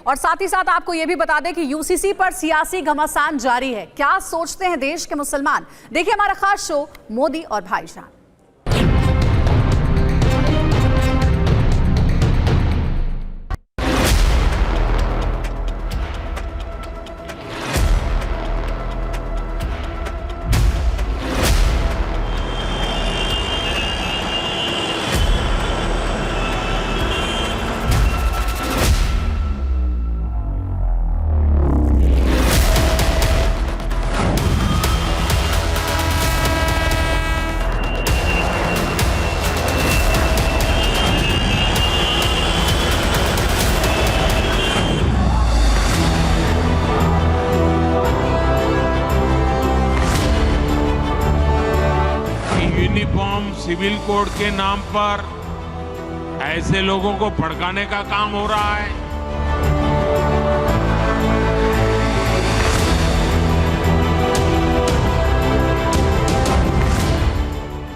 और साथ ही साथ आपको यह भी बता दें कि यूसीसी पर सियासी घमासान जारी है। क्या सोचते हैं देश के मुसलमान, देखिए हमारा खास शो मोदी और भाईजान। यूनिफॉर्म सिविल कोड के नाम पर ऐसे लोगों को भड़काने का काम हो रहा है।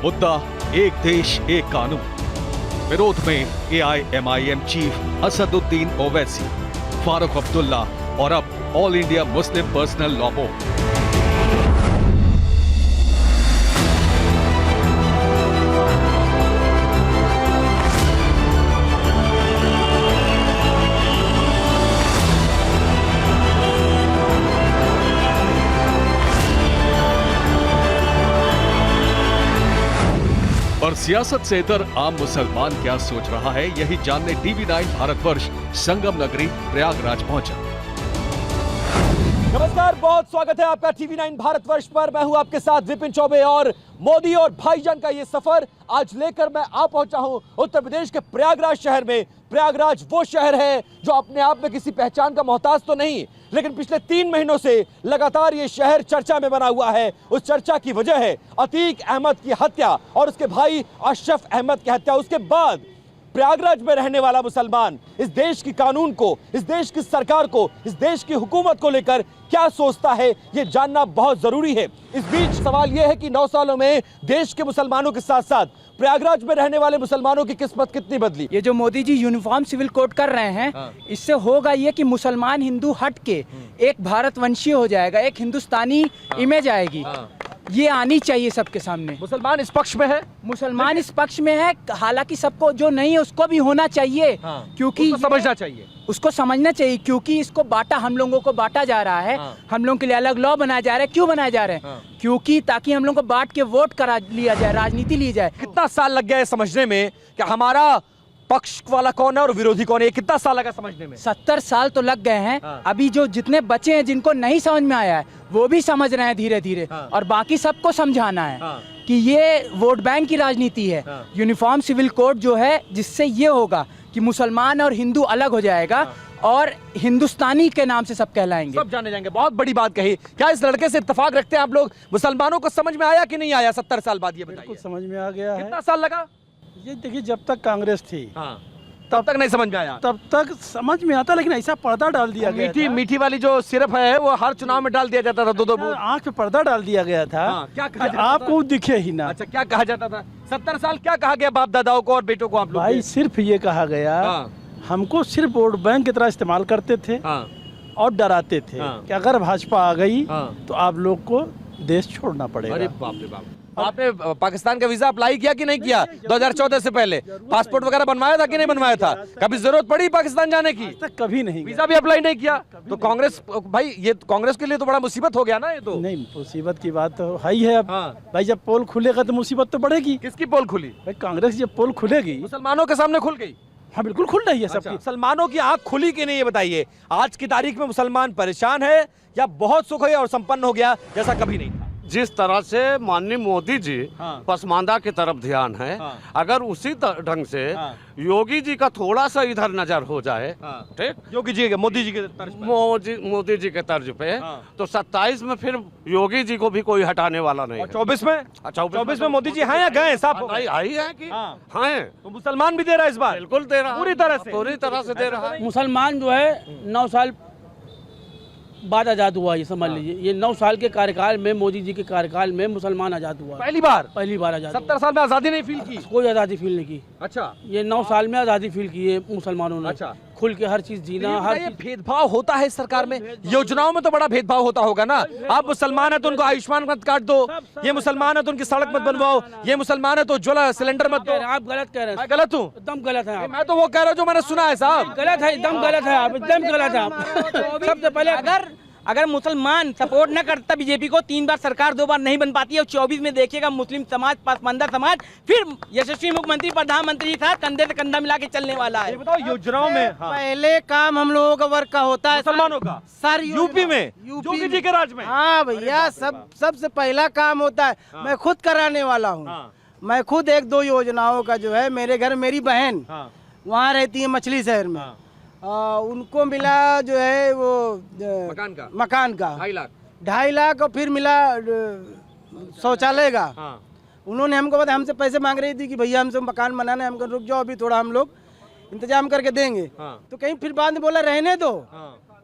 मुद्दा एक देश एक कानून, विरोध में AIMIM चीफ असदुद्दीन ओवैसी, फारूक अब्दुल्ला और अब all India Muslim personal law board. और सियासत से इतर आम मुसलमान क्या सोच रहा है, यही जानने TV9 भारतवर्ष संगम नगरी प्रयागराज पहुंचा। नमस्कार, बहुत स्वागत है आपका TV9 भारतवर्ष पर। मैं हूं आपके साथ विपिन चौबे और मोदी और भाईजान का ये सफर आज लेकर मैं आ पहुंचा हूं उत्तर प्रदेश के प्रयागराज शहर में। प्रयागराज वो शहर है जो अपने आप में किसी पहचान का मोहताज तो नहीं, लेकिन पिछले 3 महीनों से लगातार ये शहर चर्चा में बना हुआ है। उस चर्चा की वजह है अतीक अहमद की हत्या और उसके भाई अशरफ अहमद की हत्या। उसके बाद प्रयागराज में रहने वाला मुसलमान इस देश की कानून को, इस देश की सरकार को, इस देश की हुकूमत को लेकर क्या सोचता है, ये जानना बहुत जरूरी है। इस बीच सवाल यह है कि 9 सालों में देश के मुसलमानों के साथ साथ प्रयागराज में रहने वाले मुसलमानों की किस्मत कितनी बदली। ये जो Modi ji uniform civil code कर रहे हैं, इससे होगा ये कि मुसलमान हिंदू हट के एक भारतवंशी हो जाएगा, एक हिंदुस्तानी इमेज आएगी। ये आनी चाहिए सबके सामने। मुसलमान इस पक्ष में है, मुसलमान इस पक्ष में है, हालांकि सबको जो नहीं है उसको भी होना चाहिए, क्योंकि उसको समझना चाहिए, उसको समझना चाहिए, क्योंकि इसको बांटा, हम लोगों को बांटा जा रहा है। हम लोगों के लिए अलग लॉ बनाया जा रहा है। क्यों बनाया जा रहा है? क्योंकि ताकि हम लोग को बांट के वोट करा लिया जाए, राजनीति ली जाए। कितना साल लग गया है समझने में कि हमारा पक्ष वाला कौन है और विरोधी कौन है? कितना साल लगा समझने में? 70 साल तो लग गए हैं। अभी जो जितने बच्चे हैं जिनको नहीं समझ में आया है वो भी समझ रहे हैं धीरे धीरे, और बाकी सबको समझाना है कि ये वोट बैंक की राजनीति है। यूनिफॉर्म सिविल कोड जो है, जिससे ये होगा कि मुसलमान और हिंदू अलग हो जाएगा और हिंदुस्तानी के नाम से सब कहलाएंगे, सब जाने जाएंगे। बहुत बड़ी बात कही। क्या इस लड़के से इत्तेफाक रखते हैं आप लोग? मुसलमानों को समझ में आया कि नहीं आया 70 साल बाद? ये बताइए। समझ में आ गया है। कितना साल लगा? ये देखिए, जब तक कांग्रेस थी तब तक नहीं समझ में आया। तब तक समझ में आता, लेकिन ऐसा पर्दा डाल दिया गया। मीठी वाली जो सिरप है वो हर चुनाव में डाल दिया जाता था, 2-2 बूंद। आंख पे पर्दा डाल दिया गया था। क्या कहा जाता आपको दिखे ही ना। अच्छा, क्या कहा जाता था? 70 साल क्या कहा गया बाप दादाओं को और बेटों को? आप लोग भाई सिर्फ ये कहा गया, हमको सिर्फ वोट बैंक की तरह इस्तेमाल करते थे और डराते थे कि अगर भाजपा आ गई तो आप लोग को देश छोड़ना पड़ेगा। अरे बाप रे बाप। आपने पाकिस्तान का वीजा अप्लाई किया कि नहीं किया? 2014 से पहले पासपोर्ट वगैरह बनवाया था कि नहीं बनवाया था? कभी जरूरत पड़ी पाकिस्तान जाने की? तक कभी नहीं। वीजा भी अप्लाई नहीं किया तो कांग्रेस, भाई ये कांग्रेस के लिए तो बड़ा मुसीबत हो गया ना। ये तो नहीं, मुसीबत की बात तो है ही है। अब भाई जब पोल खुलेगा तो मुसीबत तो बढ़ेगी। किसकी पोल खुली? भाई कांग्रेस जब पोल खुलेगी, मुसलमानों के सामने खुल गई। हाँ बिल्कुल खुल रही है सबकी। मुसलमानों की आंख खुली कि नहीं, ये बताइए। आज की तारीख में मुसलमान परेशान है या बहुत सुख है और संपन्न हो गया जैसा कभी नहीं था? जिस तरह से माननीय मोदी जी पसमानदा की तरफ ध्यान है, अगर उसी ढंग से योगी जी का थोड़ा सा इधर नजर हो जाए, ठीक, योगी जी के, मोदी जी के तर्ज पे, मोदी जी के तर्ज पे, तो 27 में फिर योगी जी को भी कोई हटाने वाला नहीं। 24 में? 24 में मोदी जी हैं या गए? साफ आई है कि हैं? तो मुसलमान भी दे रहा है इस बार? बिल्कुल दे रहा, पूरी तरह से दे रहा है। मुसलमान जो है 9 साल बाद आज़ाद हुआ, ये समझ लीजिए। ये 9 साल के कार्यकाल में, मोदी जी के कार्यकाल में मुसलमान आज़ाद हुआ। पहली बार आज़ाद। 70 साल में आज़ादी नहीं फील की? कोई आज़ादी फील नहीं की। अच्छा, ये 9 साल में आज़ादी फील की है मुसलमानों ने। अच्छा, खुल के हर चीज जीना, हर चीज। भेदभाव होता है इस सरकार में, योजनाओं में तो बड़ा भेदभाव होता होगा ना। आप मुसलमान है तो उनको आयुष्मान मत काट दो, ये मुसलमान है तो उनकी सड़क मत बनवाओ, ये मुसलमान है तो ज्वाला सिलेंडर मत दो। आप गलत कह रहे हैं, मैं गलत हूँ? एकदम गलत है आप। मैं तो वो कह रहा हूँ जो मैंने सुना है साहब। गलत है, एकदम गलत है आप, एकदम गलत है आप। सबसे पहले अगर मुसलमान सपोर्ट न करता बीजेपी को, 3 बार सरकार 2 बार नहीं बन पाती है। और 24 में देखिएगा मुस्लिम समाज, पसमानदा समाज फिर यशस्वी मुख्यमंत्री प्रधानमंत्री के साथ कंधे से कंधा मिला के चलने वाला है। ये बताओ योजनाओं में पहले काम हम लोगों का वर्क का होता है मुसलमानों का सर, यूपी में, योगी जी के राज में। हाँ भैया, सबसे पहला काम होता है। मैं खुद कराने वाला हूँ। मैं खुद 1-2 योजनाओं का जो है, मेरे घर मेरी बहन वहाँ रहती है मछली शहर में, उनको मिला जो है वो मकान का 2.5 लाख और फिर मिला शौचालय का। उन्होंने हमको बताया, हमसे पैसे मांग रही थी कि भैया हमसे मकान बनाना है, हमको रुक जाओ अभी थोड़ा हम लोग इंतजाम करके देंगे। तो कहीं फिर बाद में बोला रहने दो,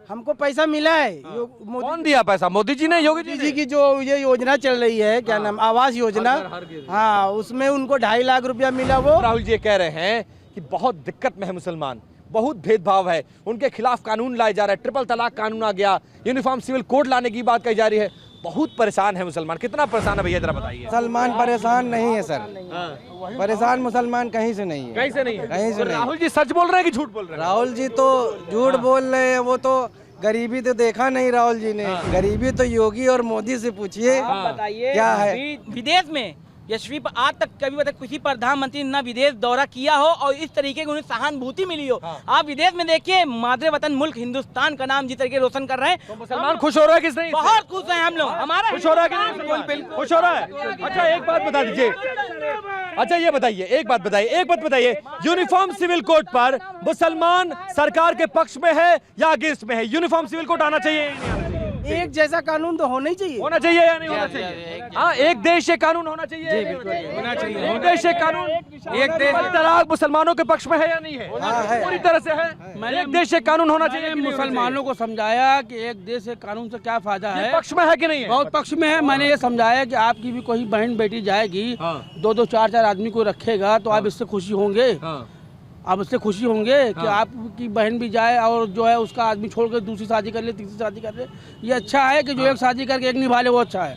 हमको पैसा मिला है। कौन दिया पैसा? मोदी जी ने, योगी जी की जो ये योजना चल रही है, क्या नाम, आवास योजना, हाँ, उसमें उनको 2.5 लाख रुपया मिला। वो राहुल जी कह रहे हैं कि बहुत दिक्कत में है मुसलमान, बहुत भेदभाव है, उनके खिलाफ कानून लाया जा रहा है, ट्रिपल तलाक कानून आ गया, यूनिफॉर्म सिविल कोड लाने की बात कही जा रही है, बहुत परेशान है मुसलमान। कितना परेशान है भैया, जरा बताइए। मुसलमान परेशान नहीं है सर, परेशान मुसलमान कहीं से नहीं है, कहीं से नहीं है, कहीं से नहीं। राहुल जी सच बोल रहे हैं कि झूठ बोल रहे हैं? राहुल जी तो झूठ बोल रहे हैं, वो तो गरीबी तो देखा नहीं राहुल जी ने। गरीबी तो योगी और मोदी से पूछिए बताइए क्या है। विदेश में यशस्वी आज तक कभी मतलब किसी प्रधानमंत्री ने विदेश दौरा किया हो और इस तरीके की उन्हें सहानुभूति मिली हो। आप विदेश में देखिए, मादरे वतन मुल्क हिंदुस्तान का नाम जिस तरीके रोशन कर रहे हैं, तो मुसलमान खुश हो रहा है किस नहीं? बहुत खुश हैं हम लोग। हमारा खुश हो रहा है कि नहीं? खुश हो रहा है। अच्छा एक बात बता दीजिए, अच्छा ये बताइए, एक बात बताइए, यूनिफॉर्म सिविल कोड पर मुसलमान सरकार के पक्ष में है या अगेंस्ट में है? यूनिफॉर्म सिविल कोड आना चाहिए या नहीं आना चाहिए? एक जैसा कानून तो होना ही चाहिए। होना चाहिए या नहीं होना चाहिए? हाँ, एक देश एक कानून होना चाहिए। होना चाहिए। एक देश एक कानून, एक देश तलाक मुसलमानों के पक्ष में है या नहीं है? पूरी तरह से है। एक देश एक कानून होना चाहिए। मुसलमानों को समझाया कि एक देश एक कानून से क्या फायदा है। पक्ष में है कि नहीं है? बहुत पक्ष में है। मैंने ये समझाया कि आपकी भी कोई बहन बेटी जाएगी, 2-2 4-4 आदमी को रखेगा तो आप इससे खुशी होंगे। आप इससे खुशी होंगे कि आपकी बहन भी जाए और जो है उसका आदमी छोड़ कर दूसरी शादी कर ले, तीसरी शादी कर ले। ये अच्छा है कि जो एक शादी करके एक निभा ले, वो अच्छा है।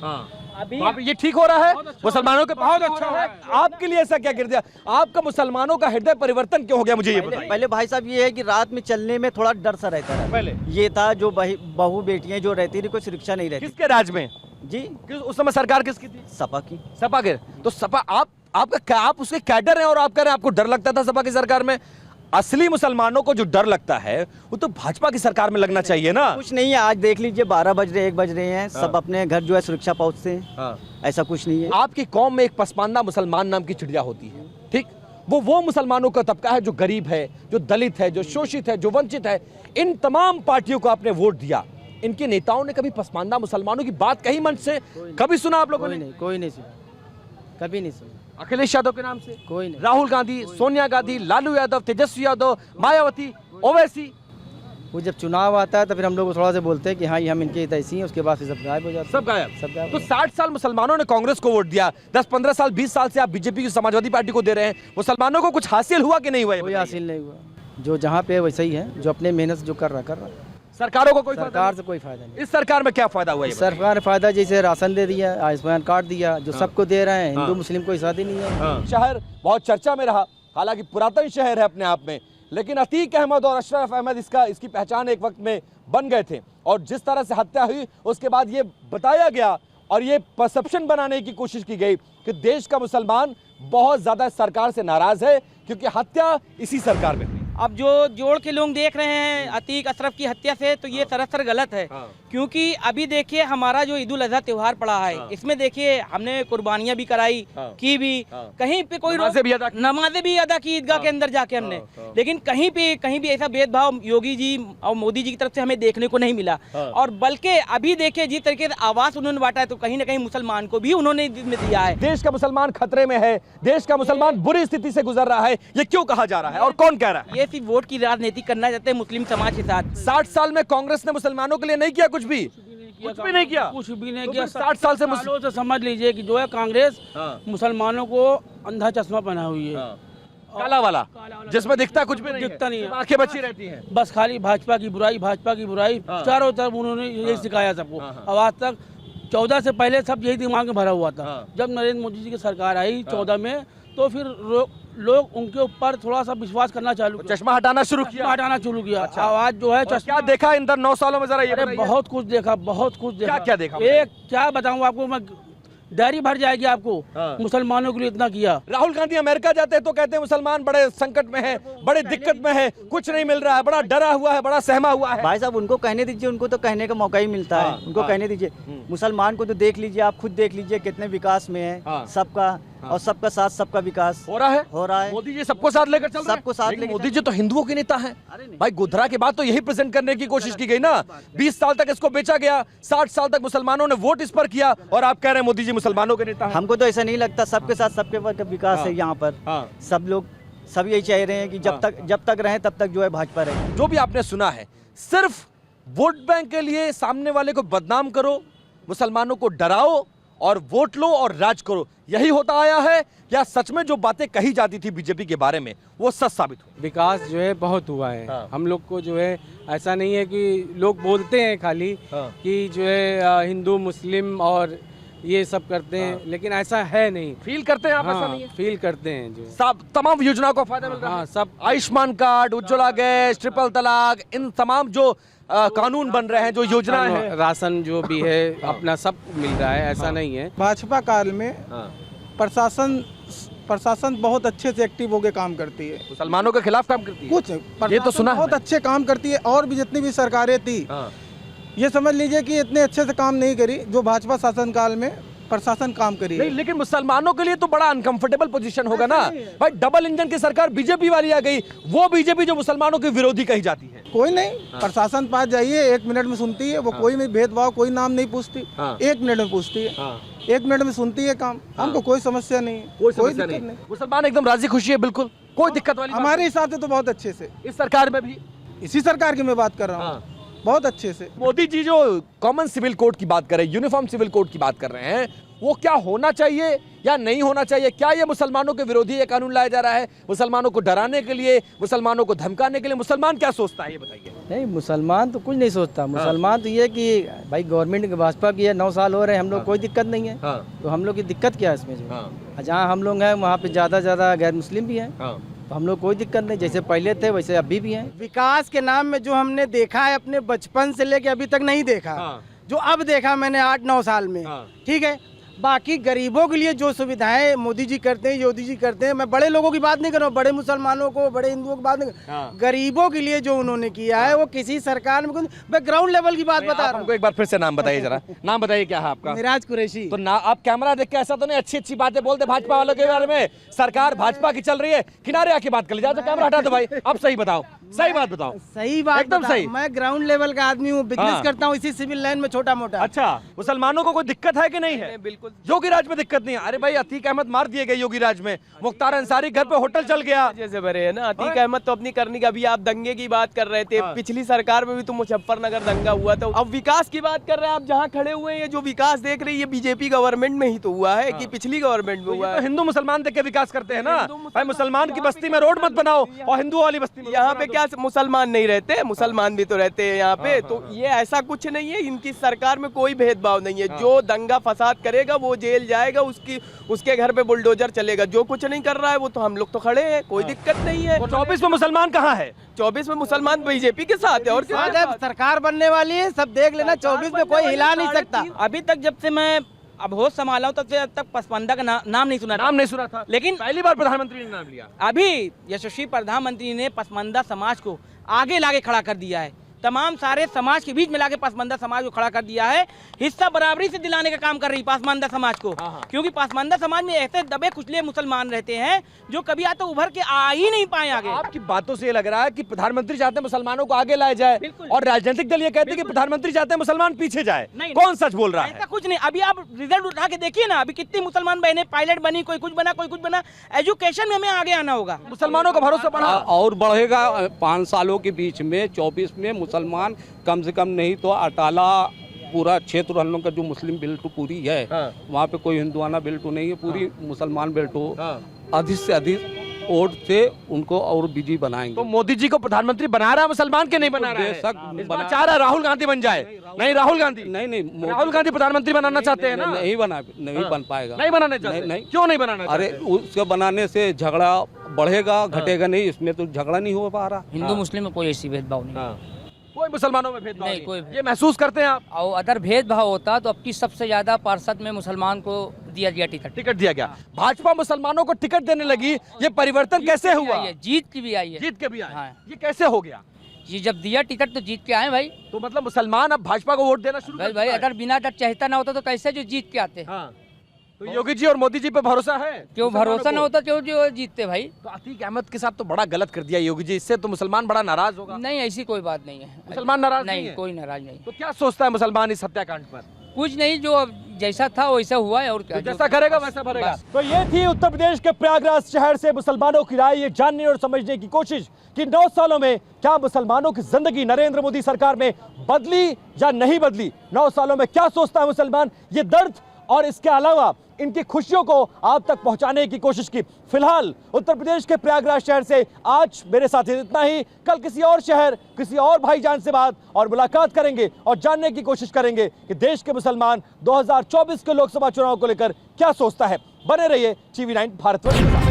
अभी ये ठीक हो रहा है मुसलमानों के, बहुत अच्छा है। आपके लिए ऐसा क्या गिर दिया? आपका मुसलमानों का हृदय परिवर्तन क्यों हो गया, मुझे ये बताइए। पहले भाई साहब ये है कि रात में चलने में थोड़ा डर सा रहता है। पहले ये था जो बहू बेटियां जो रहती थी, कोई सुरक्षा नहीं रहती। किसके राज में जी? उस समय सरकार किसकी थी? सपा की। सपा के। तो सपा आप उसके कैडर हैं और आप कह रहे हैं आपको डर लगता था सपा की सरकार में। असली मुसलमानों को जो डर लगता है वो तो भाजपा की सरकार में लगना चाहिए ना। कुछ नहीं है, आज देख लीजिए 12 बज रहे 1 बज रहे हैं, सब अपने घर जो है सुरक्षा पहुंचते हैं। ऐसा कुछ नहीं है। आपकी कौम में एक पसमानदा मुसलमान नाम की चिड़िया होती है, ठीक? वो मुसलमानों का तबका है जो गरीब है, जो दलित है, जो शोषित है, जो वंचित है। इन तमाम पार्टियों को आपने वोट दिया, इनके नेताओं ने कभी पसमानदा मुसलमानों की बात कही मंच से? कभी सुना आप लोगों ने? कोई नहीं सुना, कभी नहीं सुना। अखिलेश यादव के नाम से कोई नहीं। राहुल गांधी, सोनिया गांधी, लालू यादव, तेजस्वी यादव, मायावती, ओवैसी। वो जब चुनाव आता है तो फिर हम लोग थोड़ा सा बोलते हैं कि हाँ ये हम इनके ऐसी हैं, उसके बाद फिर सब गायब हो जाते हैं। सब गायब। तो हो जाते 60 साल मुसलमानों ने कांग्रेस को वोट दिया, 10-15 साल 20 साल से आप बीजेपी की समाजवादी पार्टी को दे रहे हैं। मुसलमानों को कुछ हासिल हुआ कि नहीं हुआ? कोई हासिल नहीं हुआ। जो जहाँ पे है वैसा ही है, जो अपने मेहनत से जो कर रहा है। सरकारों को कोई सरकार से कोई फायदा नहीं। इस सरकार में क्या फायदा हुआ? सरकार ने फायदा जैसे राशन दे दिया, आयुष्मान कार्ड दिया, जो सबको दे रहे हैं। हिंदू मुस्लिम कोई शादी नहीं है। शहर बहुत चर्चा में रहा, हालांकि पुरातन शहर है अपने आप में, लेकिन अतीक अहमद और अशरफ अहमद इसकी पहचान एक वक्त में बन गए थे। और जिस तरह से हत्या हुई उसके बाद ये बताया गया और ये परसेप्शन बनाने की कोशिश की गई कि देश का मुसलमान बहुत ज्यादा सरकार से नाराज है क्योंकि हत्या इसी सरकार में हुई। अब जो जोड़ के लोग देख रहे हैं अतीक अशरफ की हत्या से, तो ये सरासर गलत है। क्योंकि अभी देखिए हमारा जो ईद उल अजहा त्योहार पड़ा है, इसमें देखिए हमने कुर्बानियां भी कराई, की भी, कहीं पे कोई नमाजें भी अदा की ईदगाह के अंदर जाके हमने, लेकिन कहीं भी ऐसा भेदभाव योगी जी और मोदी जी की तरफ से हमें देखने को नहीं मिला। और बल्कि अभी देखिए जिस तरीके से आवास उन्होंने बांटा है, तो कहीं ना कहीं मुसलमान को भी उन्होंने दिया है। देश का मुसलमान खतरे में है, देश का मुसलमान बुरी स्थिति से गुजर रहा है, ये क्यों कहा जा रहा है और कौन कह रहा है? ये सिर्फ वोट की राजनीति करना चाहते हैं मुस्लिम समाज के साथ। 60 साल में कांग्रेस ने मुसलमानों के लिए नहीं किया, कुछ भी नहीं किया। 60 साल से समझ लीजिए कि जो है कांग्रेस मुसलमानों को अंधा चश्मा पहना हुई है। काला वाला जिसमें दिखता कुछ भी नहीं दिखता नहीं है। आंखें बची रहती हैं। बस खाली भाजपा की बुराई, भाजपा की बुराई, चारों तरफ उन्होंने यही सिखाया सबको। अब आज तक 14 से पहले सब यही दिमाग में भरा हुआ था। जब नरेंद्र मोदी जी की सरकार आई 14 में, तो फिर लोग उनके ऊपर थोड़ा सा विश्वास करना चालू किया, चश्मा हटाना शुरू किया। आज जो है क्या देखा इन 9 सालों में, जरा ये अरे बताइए। बहुत कुछ देखा, बहुत कुछ देखा। क्या देखा? एक क्या बताऊं आपको मैं, डायरी भर जाएगी आपको। मुसलमानों के लिए इतना किया। राहुल गांधी अमेरिका जाते हैं तो कहते हैं मुसलमान बड़े संकट में है, बड़े दिक्कत में है, कुछ नहीं मिल रहा है, बड़ा डरा हुआ है, बड़ा सहमा हुआ है। भाई साहब उनको कहने दीजिए, उनको तो कहने का मौका ही मिलता है। उनको कहने दीजिए। मुसलमान को तो देख लीजिए, आप खुद देख लीजिए कितने विकास में है सबका, और सबका साथ सबका विकास हो रहा है। है। मोदी जी सबको साथ लेकर चल रहे हैं। सबको साथ लेकिन लेकर मोदी जी तो हिंदुओं के नेता हैं। भाई गोधरा के बाद तो यही प्रेजेंट करने की कोशिश की गई ना। 20 साल तक इसको बेचा गया, 60 साल तक मुसलमानों ने वोट इस पर किया, और आप कह रहे हैं मोदी जी मुसलमानों के नेता हैं। हमको तो ऐसा नहीं लगता। सबके साथ सबके विकास है यहाँ पर। सब लोग सब यही चाह रहे हैं कि जब तक रहे तब तक जो है भाजपा रहे। जो भी आपने सुना है, सिर्फ वोट बैंक के लिए सामने वाले को बदनाम करो, मुसलमानों को डराओ और वोट लो और राज करो, यही होता आया है, या सच में जो बातें कही जाती थी बीजेपी के बारे में वो सच साबित हुई? विकास जो है बहुत हुआ है। हम लोग को जो है ऐसा नहीं है कि लोग बोलते हैं खाली कि जो है हिंदू मुस्लिम और ये सब करते हैं, लेकिन ऐसा है नहीं। फील करते हैं आप? ऐसा नहीं है? फील करते हैं जो सब तमाम योजनाओं का फायदा मिल रहा है। सब Ayushman card, Ujjwala gas, triple तलाक, इन तमाम जो कानून बन रहे हैं, जो योजनाएं हैं, राशन जो भी है अपना सब मिल रहा है। ऐसा नहीं है। भाजपा काल में प्रशासन बहुत अच्छे से एक्टिव होकर काम करती है। मुसलमानों के खिलाफ काम करती है। कुछ ये तो सुना है बहुत अच्छे काम करती है। और भी जितनी भी सरकारें थी, ये समझ लीजिए कि इतने अच्छे से काम नहीं करी जो भाजपा शासनकाल में प्रशासन काम करी। नहीं, लेकिन मुसलमानों के लिए तो बड़ा अनकंफर्टेबल पोजीशन होगा ना भाई। डबल इंजन की सरकार बीजेपी वाली आ गई, वो बीजेपी जो मुसलमानों की विरोधी कही जाती है। कोई नहीं, प्रशासन पास जाइए, 1 मिनट में सुनती है वो। कोई नहीं भेदभाव, कोई नाम नहीं पूछती, 1 मिनट में पूछती है, 1 मिनट में सुनती है काम। हमको कोई समस्या नहीं है, कोई दिक्कत नहीं। मुसलमान एकदम राजी खुशी है, बिल्कुल कोई दिक्कत वाली हमारे हिसाब से तो बहुत अच्छे से। इस सरकार में भी, इसी सरकार की मैं बात कर रहा हूँ, बहुत अच्छे से। मोदी जी जो कॉमन सिविल कोड की बात कर रहे हैं, यूनिफॉर्म सिविल कोड की बात कर रहे हैं, वो क्या होना चाहिए या नहीं होना चाहिए? क्या ये मुसलमानों के विरोधी ये कानून लाया जा रहा है, मुसलमानों को डराने के लिए, मुसलमानों को धमकाने के लिए? मुसलमान क्या सोचता है ये बताइए। नहीं, मुसलमान तो कुछ नहीं सोचता। मुसलमान तो ये कि भाई गवर्नमेंट के भाजपा की है, 9 साल हो रहे हैं, हम लोग कोई दिक्कत नहीं है। तो हम लोग की दिक्कत क्या है इसमें? जो जहाँ हम लोग हैं वहाँ पे ज़्यादा गैर मुस्लिम भी हैं, तो हम लोग कोई दिक्कत नहीं। जैसे पहले थे वैसे अभी भी हैं। विकास के नाम में जो हमने देखा है अपने बचपन से लेके अभी तक नहीं देखा, जो अब देखा मैंने 8-9 साल में, ठीक है। बाकी गरीबों के लिए जो सुविधाएं मोदी जी करते हैं, योगी जी करते हैं, मैं बड़े लोगों की बात नहीं कर रहा हूँ, बड़े मुसलमानों को, बड़े हिंदुओं की बात नहीं कर रहा हूं। गरीबों के लिए जो उन्होंने किया है वो किसी सरकार में, मैं ग्राउंड लेवल की बात बता रहा हूँ। एक बार फिर से नाम बताइए जरा। नाम बताइए क्या है आपका? मिराज कुरैशी। तो ना आप कैमरा देख के ऐसा तो नहीं अच्छी बातें बोलते भाजपा वालों के बारे में? सरकार भाजपा की चल रही है, किनारे आके बात कर लीजिए। तो कैमरा हटा दो भाई, अब सही बताओ, सही बात बताओ। सही बात एकदम सही। मैं ग्राउंड लेवल का आदमी हूँ, बिजनेस करता हूँ इसी सिविल लाइन में छोटा मोटा। अच्छा, मुसलमानों को कोई दिक्कत है कि नहीं है? बिल्कुल, योगी राज में दिक्कत नहीं है। अरे भाई अतीक अहमद मार दिए गए योगी राज में, मुख्तार अंसारी घर पे होटल चल गया। जैसे भरे है ना, अतीक अहमद तो अपनी करनी का। अभी आप दंगे की बात कर रहे थे, पिछली सरकार में भी तो मुजफ्फरनगर दंगा हुआ था। अब विकास की बात कर रहे हैं आप, जहाँ खड़े हुए हैं, जो विकास देख रहे हैं ये बीजेपी गवर्नमेंट में ही तो हुआ है कि पिछली गवर्नमेंट में हुआ है? हिंदू मुसलमान देख के विकास करते हैं ना भाई। मुसलमान की बस्ती में रोड मत बनाओ और हिंदू वाली बस्ती में। यहाँ पे क्या मुसलमान नहीं रहते? मुसलमान भी तो रहते हैं यहाँ पे। तो ये ऐसा कुछ नहीं है, इनकी सरकार में कोई भेदभाव नहीं है। जो दंगा फसाद करेगा वो जेल जाएगा, उसके घर पे बुलडोजर चलेगा। जो कुछ नहीं कर रहा है वो तो हम लोग तो खड़े हैं, कोई दिक्कत नहीं है। 24 में मुसलमान कहाँ है? 24 में मुसलमान बीजेपी के साथ है। और सरकार बनने वाली है, सब देख लेना। 24 में कोई हिला नहीं सकता। अभी तक जब से मैं अब होश संभाला हूँ तब से अब तक पसमानदा का नाम नहीं सुना। नाम नहीं सुना था, लेकिन पहली बार प्रधानमंत्री ने नाम लिया। अभी यशस्वी प्रधानमंत्री ने पसमानदा समाज को आगे लाके खड़ा कर दिया है। तमाम सारे समाज के बीच में लाके पसमानदा समाज को खड़ा कर दिया है। हिस्सा बराबरी से दिलाने का काम कर रही पसमानदा समाज को। क्योंकि पसमानदा समाज में ऐसे दबे कुचले मुसलमान रहते हैं जो कभी आज तो उभर के आ ही नहीं पाए आगे। आपकी बातों से ये लग रहा है कि प्रधानमंत्री चाहते हैं मुसलमानों को आगे लाया जाए, और राजनीतिक दल ये कहते हैं कि प्रधानमंत्री चाहते हैं मुसलमान पीछे जाए। कौन सच बोल रहा है? ऐसा कुछ नहीं। अभी आप रिजल्ट उठा के देखिए ना, अभी कितनी मुसलमान बहनें पायलट बनी, कोई कुछ बना, कोई कुछ बना। एजुकेशन में हमें आगे आना होगा। मुसलमानों का भरोसा बढ़ा और बढ़ेगा। 5 सालों के बीच में 24 में मुसलमान कम से कम नहीं तो अटाला पूरा क्षेत्र हम लोग का जो मुस्लिम बेल्ट पूरी है, वहाँ पे कोई हिंदुआना बेल्ट नहीं है, पूरी मुसलमान बेल्ट हो। अधिक से अधिक वोट से उनको और बिजी बनाएंगे। तो मोदी जी को प्रधानमंत्री बना रहा है मुसलमान के नहीं बना रहा है? इस बार चाह रहा है राहुल गांधी बन जाए। नहीं राहुल गांधी नहीं राहुल गांधी प्रधानमंत्री बनाना चाहते हैं ना? नहीं बन पाएगा। नहीं बनाना चाहते? नहीं। क्यों नहीं बनाना चाहते? अरे उसके बनाने से झगड़ा बढ़ेगा घटेगा नहीं, इसमें तो झगड़ा नहीं हो पा रहा। हिंदू मुस्लिम में कोई ऐसी भेदभाव नहीं, कोई मुसलमानों में भेदभाव नहीं, कोई ये महसूस करते हैं आप? और अगर भेदभाव होता तो अब की सबसे ज्यादा पार्षद में मुसलमान को दिया गया टिकट दिया गया। भाजपा मुसलमानों को टिकट देने लगी, ये परिवर्तन कैसे हुआ? जीत की भी आई है। जीत के भी आए। हाँ। ये कैसे हो गया? ये जब दिया टिकट तो जीत के आए भाई। तो मतलब मुसलमान अब भाजपा को वोट देना शुरू कर भाई अगर बिना डर चाहता ना होता तो कैसे जो जीत के आते? हाँ। तो योगी जी और मोदी जी पे भरोसा है? क्यों भरोसा ना होता क्यों जो जीतते भाई? तो अतीक अहमद के साथ तो बड़ा गलत कर दिया योगी जी, इससे तो मुसलमान बड़ा नाराज होगा। नहीं ऐसी कोई बात नहीं है, मुसलमान नाराज नहीं है? कोई नाराज नहीं। तो क्या सोचता है मुसलमान इस हत्याकांड पर? कुछ नहीं, जो जैसा था वैसा हुआ है और क्या, तो जैसा करेगा वैसा भरेगा। तो ये थी उत्तर प्रदेश के प्रयागराज शहर से मुसलमानों की राय, ये जानने और समझने की कोशिश कि 9 सालों में क्या मुसलमानों की जिंदगी नरेंद्र मोदी सरकार में बदली या नहीं बदली। 9 सालों में क्या सोचता है मुसलमान, ये दर्द और इसके अलावा इनकी खुशियों को आप तक पहुंचाने की कोशिश की। फिलहाल उत्तर प्रदेश के प्रयागराज शहर से आज मेरे साथ इतना ही। कल किसी और शहर किसी और भाईजान से बात और मुलाकात करेंगे और जानने की कोशिश करेंगे कि देश के मुसलमान 2024 के लोकसभा चुनाव को लेकर क्या सोचता है। बने रहिए TV9 भारतवर्ष के साथ।